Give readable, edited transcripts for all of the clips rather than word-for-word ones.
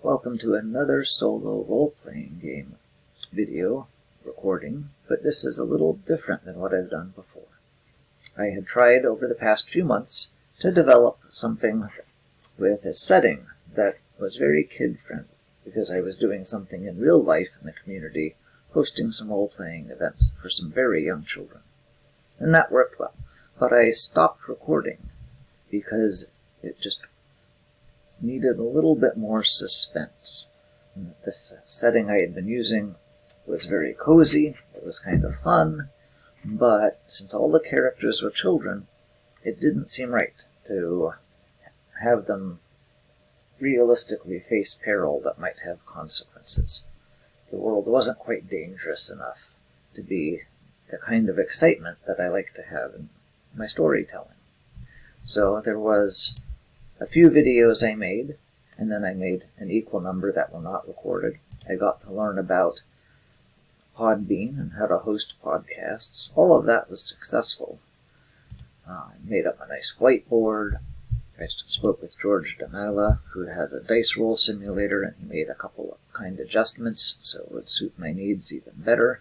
Welcome to another solo role-playing game video recording, but this is a little different than what I've done before. I had tried over the past few months to develop something with a setting that was very kid-friendly, because I was doing something in real life in the community, hosting some role-playing events for some very young children. And that worked well, but I stopped recording because it just needed a little bit more suspense. And this setting I had been using was very cozy, it was kind of fun, but since all the characters were children, it didn't seem right to have them realistically face peril that might have consequences. The world wasn't quite dangerous enough to be the kind of excitement that I like to have in my storytelling. So there was a few videos I made, and then I made an equal number that were not recorded. I got to learn about Podbean and how to host podcasts. All of that was successful. I made up a nice whiteboard. I spoke with George Damala, who has a dice roll simulator, and he made a couple of kind adjustments so it would suit my needs even better.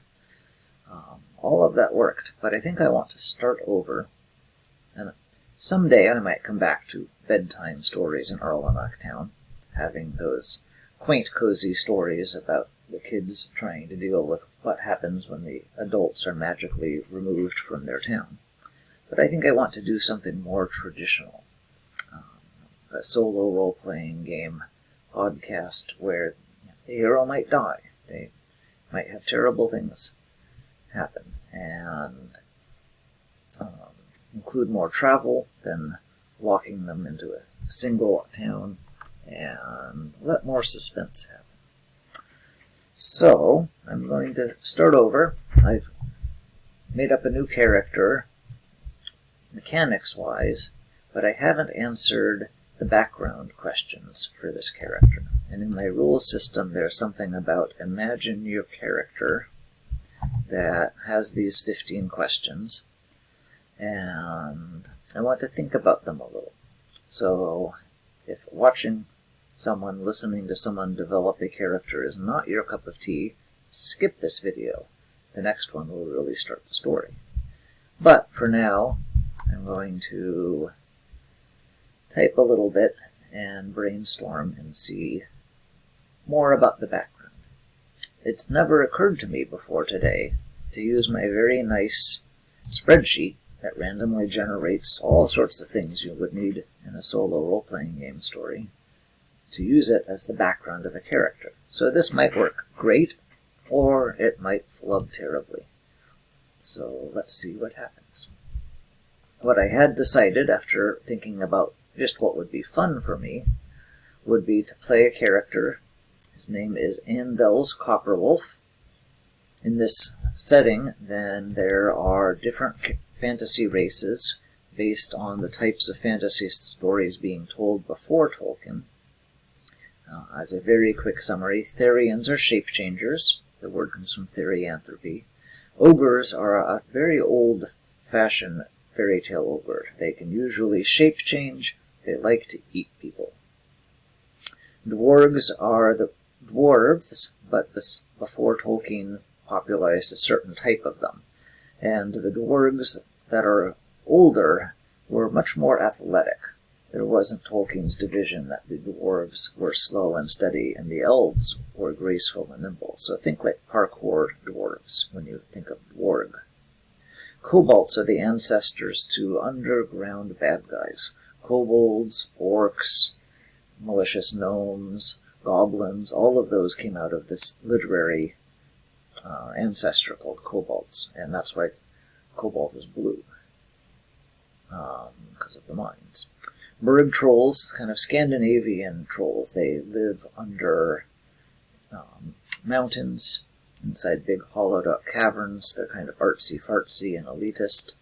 All of that worked, but I think I want to start over, and someday I might come back to bedtime stories in Arlinac Town, having those quaint, cozy stories about the kids trying to deal with what happens when the adults are magically removed from their town. But I think I want to do something more traditional, a solo role-playing game podcast where the hero might die, they might have terrible things happen, and include more travel than walking them into a single town, and let more suspense happen. So, I'm going to start over. I've made up a new character, mechanics-wise, but I haven't answered the background questions for this character. And in my rules system, there's something about imagine your character that has these 15 questions, and I want to think about them a little. So, if watching someone, listening to someone develop a character is not your cup of tea, skip this video. The next one will really start the story. But for now, I'm going to type a little bit and brainstorm and see more about the background. It's never occurred to me before today to use my very nice spreadsheet that randomly generates all sorts of things you would need in a solo role-playing game story, to use it as the background of a character. So this might work great, or it might flub terribly. So let's see what happens. What I had decided after thinking about just what would be fun for me would be to play a character. His name is Andelz Copperwolf. In this setting, then, there are different fantasy races based on the types of fantasy stories being told before Tolkien. As a very quick summary, Therians are shape-changers. The word comes from therianthropy. Ogres are a very old-fashioned fairy tale ogre. They can usually shape-change. They like to eat people. Dwarves are the dwarves, but before Tolkien popularized a certain type of them. And the dwarves that are older were much more athletic. There wasn't Tolkien's division that the dwarves were slow and steady and the elves were graceful and nimble. So think like parkour dwarves when you think of dwarg. Kobolds are the ancestors to underground bad guys. Kobolds, orcs, malicious gnomes, goblins, all of those came out of this literary ancestor called kobolds, and that's why cobalt is blue, because of the mines. Burg trolls, kind of Scandinavian trolls, they live under mountains, inside big hollowed-out caverns. They're kind of artsy-fartsy and elitist.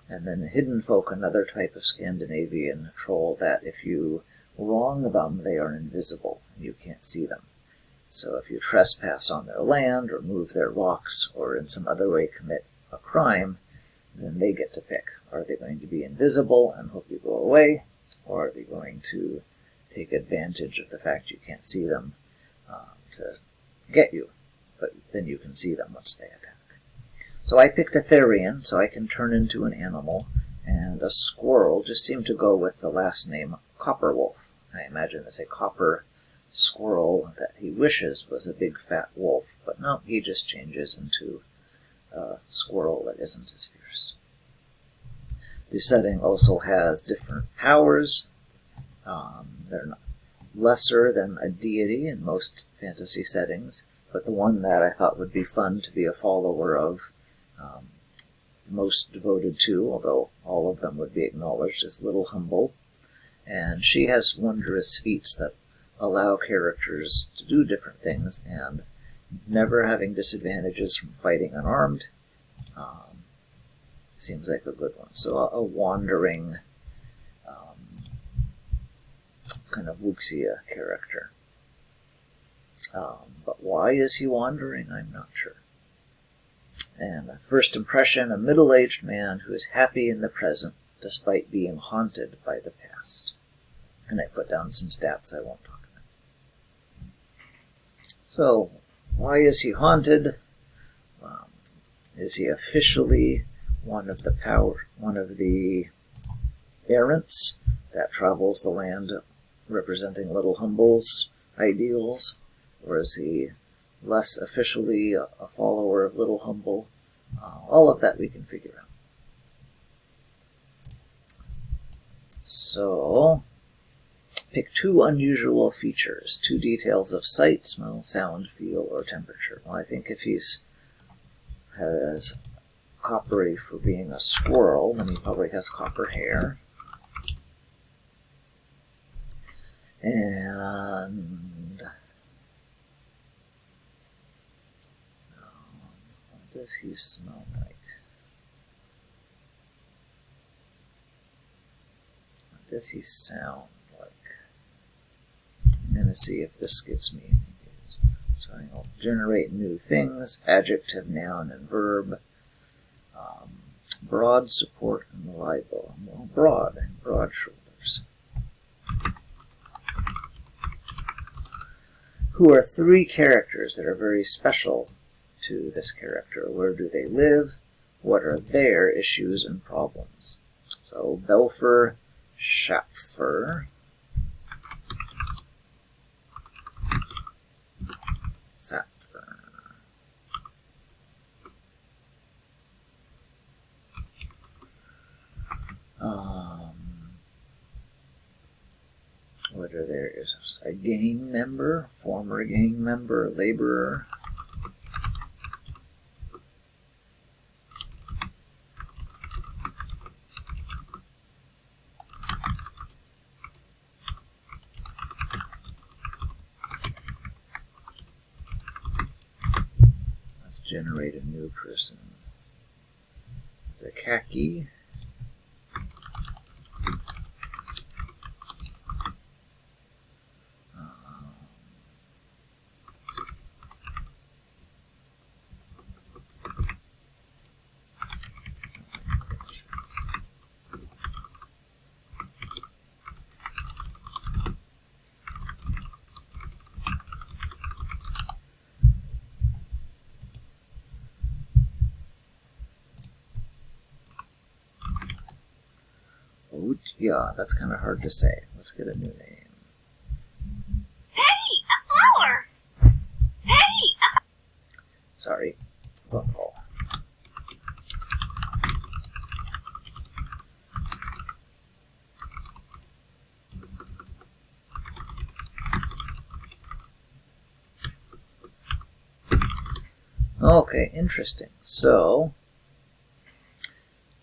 And then hidden folk, another type of Scandinavian troll that if you wrong them, they are invisible, and you can't see them. So if you trespass on their land, or move their rocks, or in some other way commit a crime, then they get to pick. Are they going to be invisible and hope you go away, or are they going to take advantage of the fact you can't see them to get you, but then you can see them once they attack. So I picked a Therian, so I can turn into an animal, and a squirrel just seemed to go with the last name Copperwolf. I imagine it's a copper squirrel that he wishes was a big fat wolf, but no, he just changes into a squirrel that isn't as fierce. The setting also has different powers. They're not lesser than a deity in most fantasy settings, but the one that I thought would be fun to be a follower of, most devoted to, although all of them would be acknowledged, is Little Humble. And she has wondrous feats that allow characters to do different things, and never having disadvantages from fighting unarmed seems like a good one. So a wandering kind of wuxia character. But why is he wandering? I'm not sure. And first impression, a middle-aged man who is happy in the present despite being haunted by the past. And I put down some stats I won't talk about. So, why is he haunted? Is he officially one of the errants that travels the land representing Little Humble's ideals? Or is he less officially a follower of Little Humble? All of that we can figure out. So, pick 2 unusual features, 2 details of sight, smell, sound, feel, or temperature. Well, I think if he's has coppery for being a squirrel, then he probably has copper hair. And what does he smell like? What does he sound like? I'm going to see if this gives me any news. So I'll generate new things, adjective, noun, and verb. Broad, support, and reliable. Well, broad shoulders. Who are 3 characters that are very special to this character? Where do they live? What are their issues and problems? So, Belfer, Schapfer, Sapfer. What are their issues? A gang member, former gang member, laborer. Let's generate a new person. Zakaki. Yeah, that's kind of hard to say. Let's get a new name. Hey, a flower! Hey! Sorry. Phone call. Okay, interesting. So,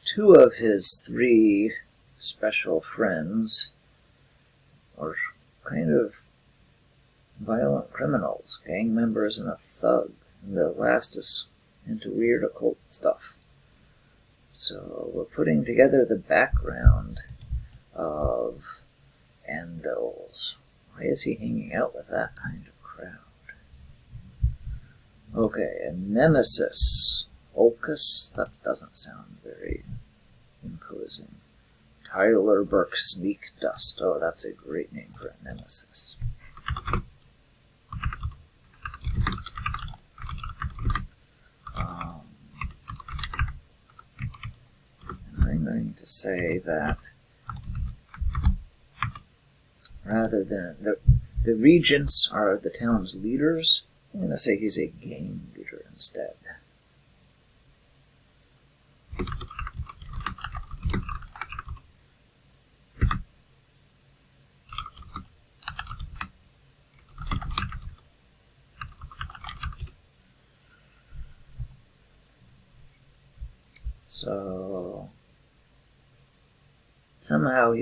2 of his 3 special friends are kind of violent criminals, gang members and a thug. And the last is into weird occult stuff. So we're putting together the background of Andelz. Why is he hanging out with that kind of crowd? Okay, a nemesis. Ulcus? That doesn't sound very imposing. Tyler Burke Sneak Dust. Oh, that's a great name for a nemesis. I'm going to say that rather than the regents are the town's leaders, I'm going to say he's a gang leader instead. So somehow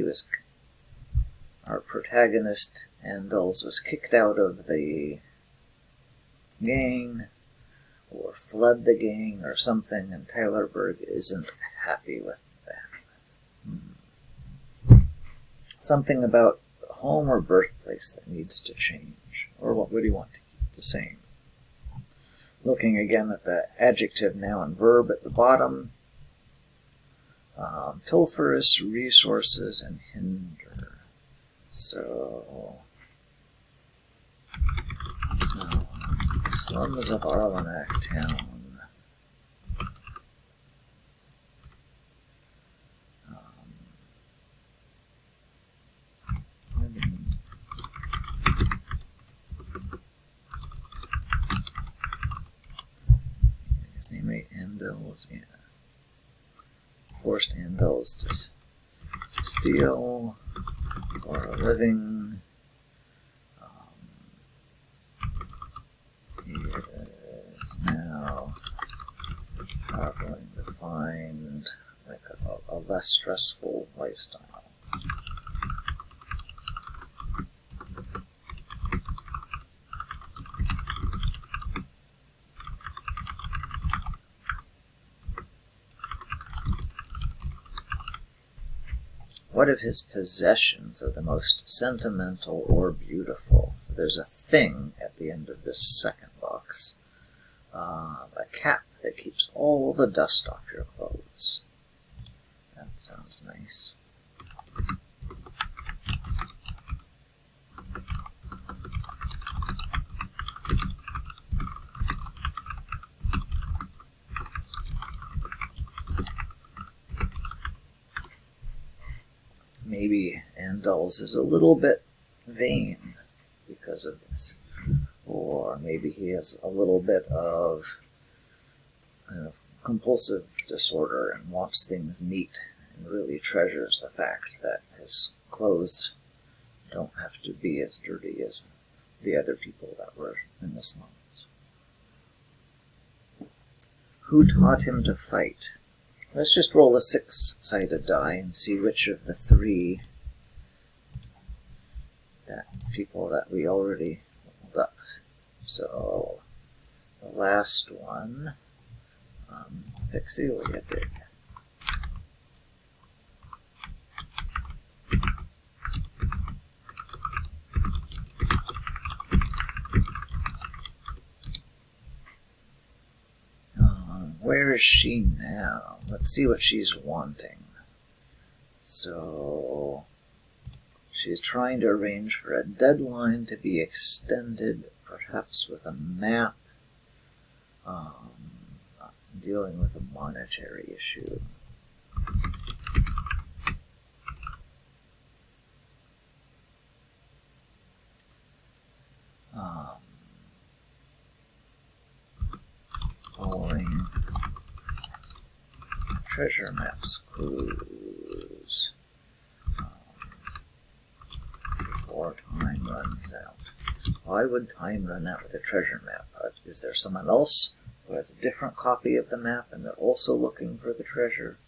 our protagonist, Andelz, was kicked out of the gang, or fled the gang, or something, and Tyler Berg isn't happy with that. Something about home or birthplace that needs to change, or what would he want to keep the same? Looking again at the adjective, noun, verb at the bottom, pilferous, resources, and hinder. So, slums of Arlinac Town. His name ain't Andelz. Yeah. Forced Andelz to steal for a living. He is now traveling to find like a less stressful lifestyle. What if his possessions are the most sentimental or beautiful? So there's a thing at the end of this second box. A cap that keeps all the dust off your clothes. That sounds nice. Maybe Andelz is a little bit vain because of this. Or maybe he has a little bit of kind of compulsive disorder and wants things neat and really treasures the fact that his clothes don't have to be as dirty as the other people that were in the slums. Who taught him to fight? Let's just roll a 6-sided die and see which of the 3 people that we already rolled up. So, the last one, Vixelia did. Where is she now? Let's see what she's wanting. So, she's trying to arrange for a deadline to be extended, perhaps with a map, dealing with a monetary issue. Following treasure maps clues before time runs out. Why would time run out with a treasure map? Is there someone else who has a different copy of the map and they're also looking for the treasure?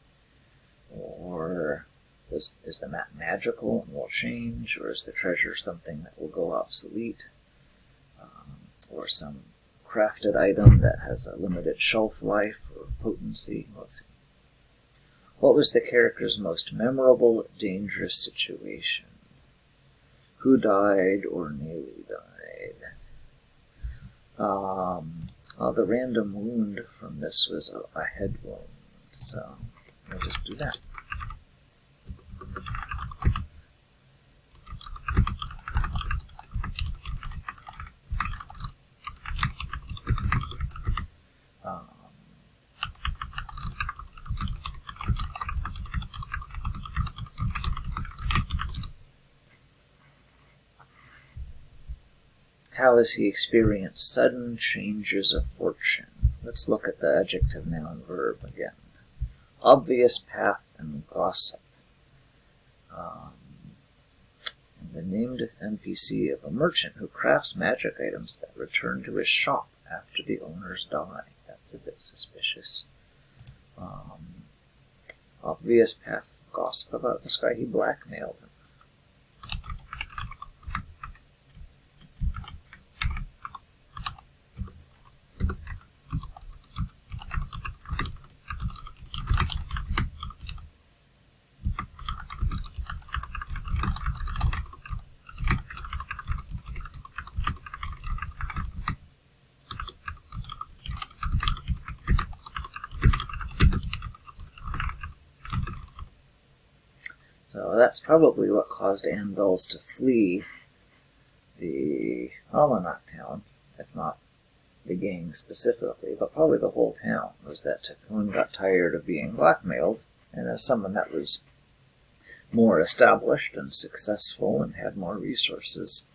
Or is the map magical and will change? Or is the treasure something that will go obsolete? Or some crafted item that has a limited shelf life or potency? Let's see. What was the character's most memorable, dangerous situation? Who died or nearly died? The random wound from this was a head wound, so we'll just do that. How has he experienced sudden changes of fortune? Let's look at the adjective, noun, verb again. Obvious path and gossip. And the named NPC of a merchant who crafts magic items that return to his shop after the owners die. That's a bit suspicious. Obvious path, gossip about this guy. He blackmailed him. So that's probably what caused Andelz to flee the Arlinac Town, if not the gang specifically, but probably the whole town, was that Tycoon got tired of being blackmailed, and as someone that was more established and successful and had more resources,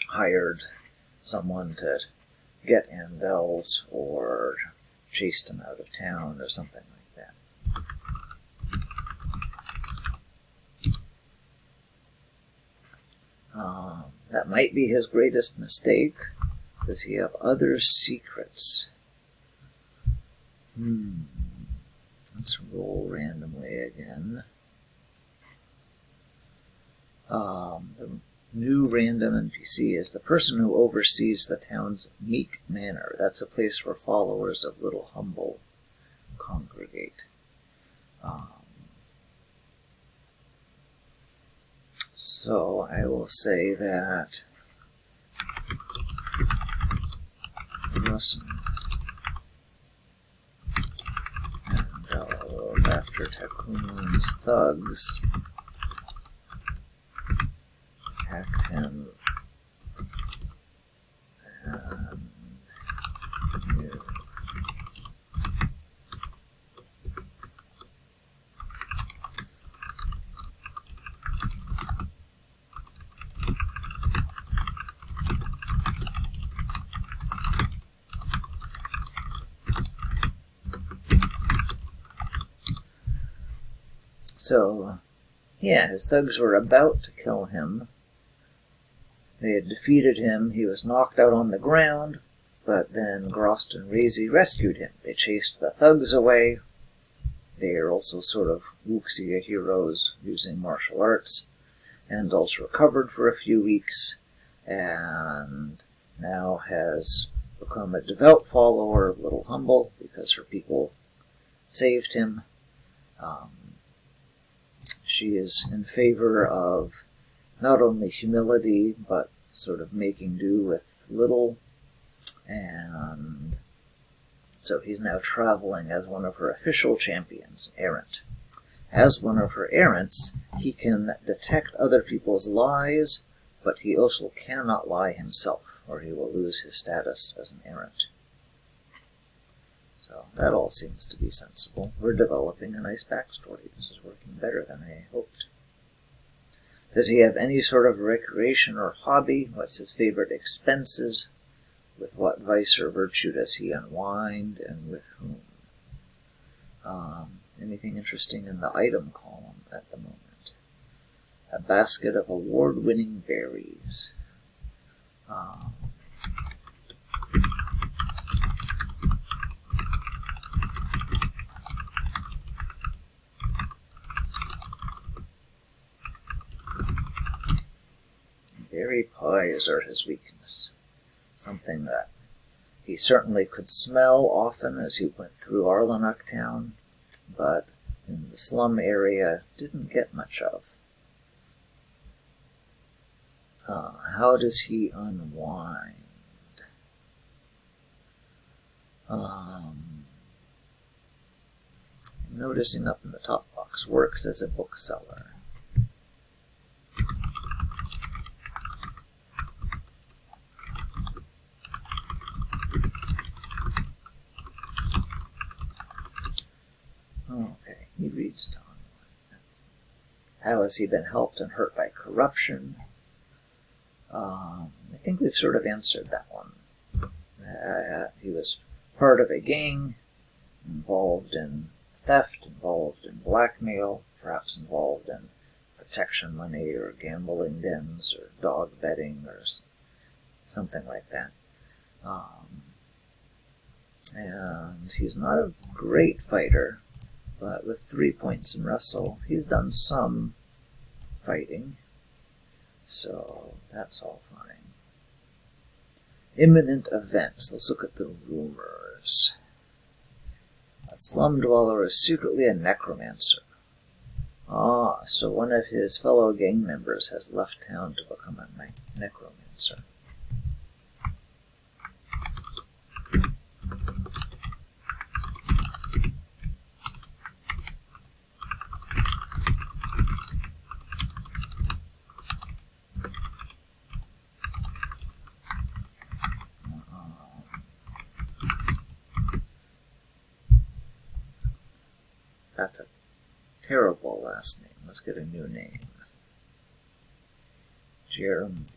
hired someone to get Andelz or chased him out of town or something like that. That might be his greatest mistake. Does he have other secrets? Let's roll randomly again. The new random NPC is the person who oversees the town's meek manor. That's a place where followers of Little Humble congregate. So I will say that Andelz, after Tycoon's thugs attacked him and knew. So, yeah, his thugs were about to kill him. They had defeated him. He was knocked out on the ground, but then Grost and Razy rescued him. They chased the thugs away. They are also sort of wuxia heroes using martial arts. Andelz recovered for a few weeks and now has become a devout follower of Little Humble because her people saved him. She is in favor of not only humility, but sort of making do with little, and so he's now traveling as one of her official champions, errant. As one of her errants, he can detect other people's lies, but he also cannot lie himself, or he will lose his status as an errant. So that all seems to be sensible. We're developing a nice backstory. This is working better than I hoped. Does he have any sort of recreation or hobby? What's his favorite expenses? With what vice or virtue does he unwind, and with whom? Anything interesting in the item column at the moment? A basket of award-winning berries. Berry pies are his weakness. Something that he certainly could smell often as he went through Arlinac Town, but in the slum area didn't get much of. How does he unwind? I'm noticing up in the top box, works as a bookseller. Okay, he reads to unwind. How has he been helped and hurt by corruption? I think we've sort of answered that one. He was part of a gang, involved in theft, involved in blackmail, perhaps involved in protection money or gambling dens or dog betting or something like that. And he's not a great fighter, but with 3 points in wrestle, he's done some fighting, so that's all fine. Imminent events. Let's look at the rumors. A slum dweller is secretly a necromancer. So one of his fellow gang members has left town to become a necromancer. That's a terrible last name. Let's get a new name. Jeremy.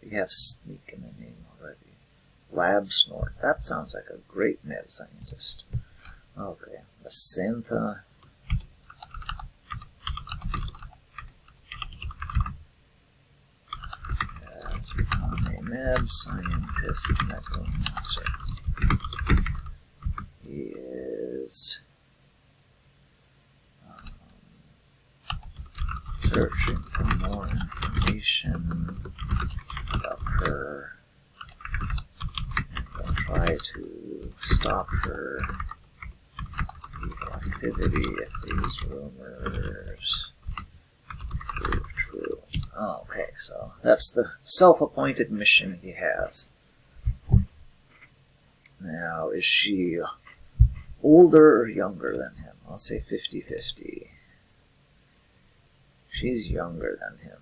We have Sneak in the name already. Lab Snort. That sounds like a great mad scientist. Okay. Asantha. Has become a mad scientist necromancer. He is searching for more information about her and will try to stop her evil activity if these rumors prove true. Oh, okay, so that's the self-appointed mission he has. Now, is she older or younger than him? I'll say 50-50. She's younger than him.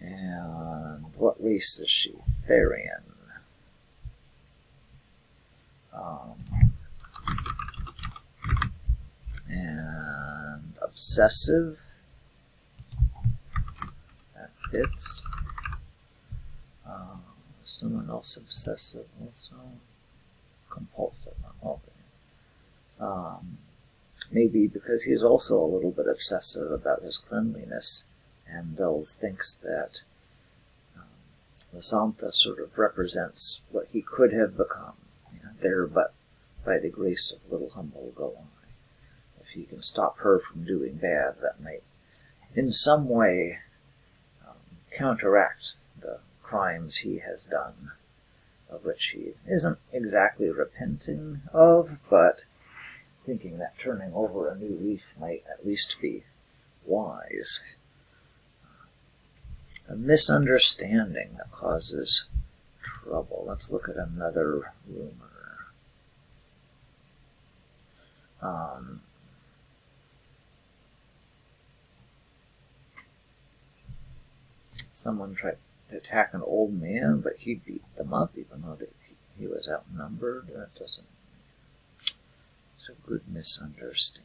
And what race is she? Therian. And obsessive. That fits. Someone else obsessive also. Compulsive. Okay. Maybe because he's also a little bit obsessive about his cleanliness, Andelz thinks that Asantha sort of represents what he could have become, there but by the grace of little humble go I. If he can stop her from doing bad, that might in some way counteract the crimes he has done, of which he isn't exactly repenting of, but thinking that turning over a new leaf might at least be wise. A misunderstanding that causes trouble. Let's look at another rumor. Someone tried to attack an old man, but he beat them up, even though he was outnumbered. That doesn't. It's a good misunderstanding.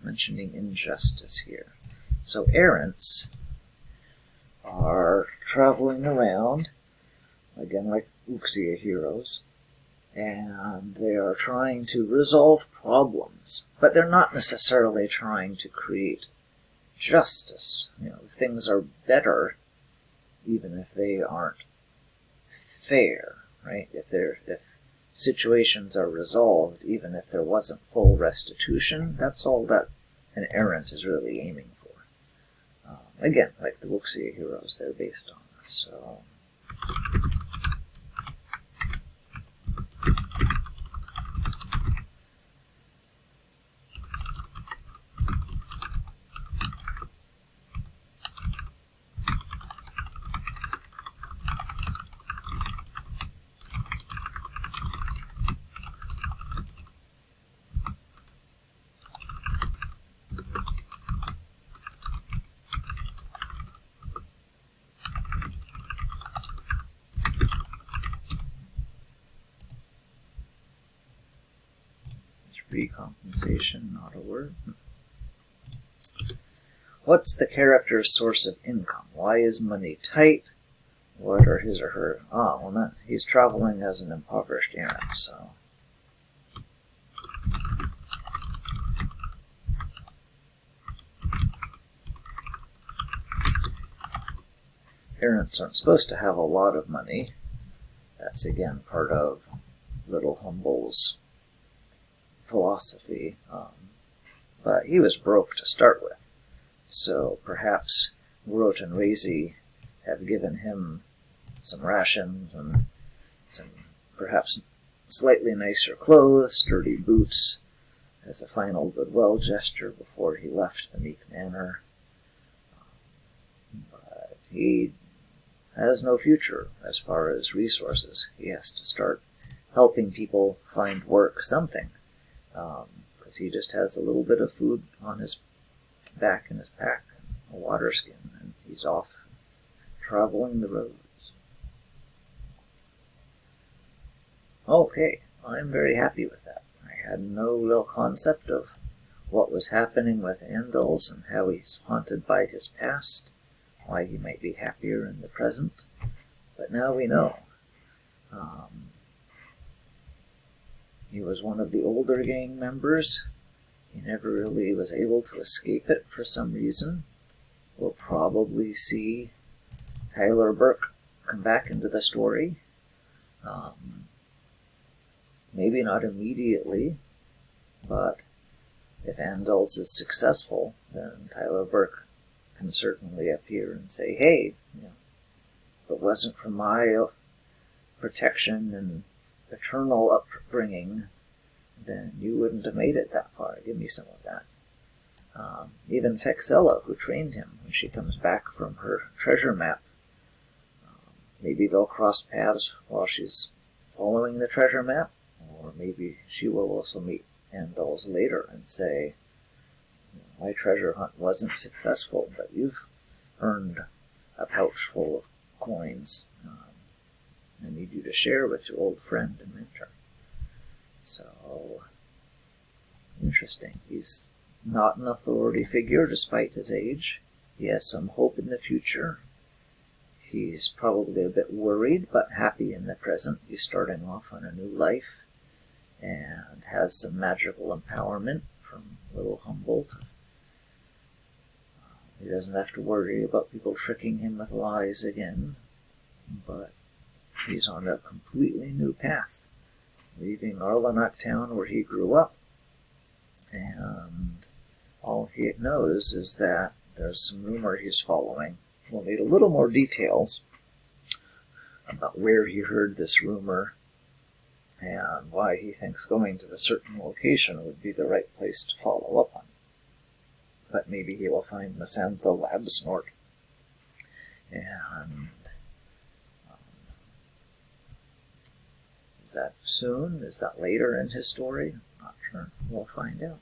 Mentioning injustice here. So errants are traveling around, again like Uxia heroes, and they are trying to resolve problems, but they're not necessarily trying to create justice. Things are better even if they aren't fair, right? If situations are resolved, even if there wasn't full restitution, that's all that an errant is really aiming for. Again, like the Wuxia heroes they're based on. So, Recompensation, not a word. What's the character's source of income? Why is money tight? What are his or her... he's traveling as an impoverished Arab, so... Parents aren't supposed to have a lot of money. That's, again, part of Little Humble's philosophy. But he was broke to start with. So perhaps Groot and Razy have given him some rations and some perhaps slightly nicer clothes, sturdy boots, as a final goodwill gesture before he left the meek manor. But he has no future as far as resources. He has to start helping people find work, something, because he just has a little bit of food on his back in his pack, a water skin, and he's off traveling the roads. Okay, I'm very happy with that. I had no real concept of what was happening with Andelz and how he's haunted by his past, why he might be happier in the present, but now we know. He was one of the older gang members. He never really was able to escape it for some reason. We'll probably see Tyler Burke come back into the story. Maybe not immediately, but if Andelz is successful, then Tyler Burke can certainly appear and say, hey, if it wasn't for my protection and paternal upbringing, then you wouldn't have made it that far. Give me some of that. Even Fexella, who trained him, when she comes back from her treasure map, maybe they'll cross paths while she's following the treasure map, or maybe she will also meet Andelz later and say, my treasure hunt wasn't successful, but you've earned a pouch full of coins. I need you to share with your old friend and mentor. So, interesting. He's not an authority figure despite his age. He has some hope in the future. He's probably a bit worried, but happy in the present. He's starting off on a new life and has some magical empowerment from Little Humble. He doesn't have to worry about people tricking him with lies again, but he's on a completely new path, leaving Arlinac Town where he grew up, and all he knows is that there's some rumor he's following. We'll need a little more details about where he heard this rumor and why he thinks going to a certain location would be the right place to follow up on. But maybe he will find Asantha Lab Snort. And is that soon? Is that later in his story? Not sure. We'll find out.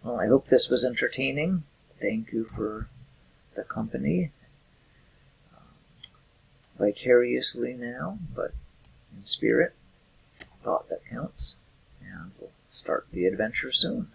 Well, I hope this was entertaining. Thank you for the company. Vicariously now, but in spirit. Thought that counts. And we'll start the adventure soon.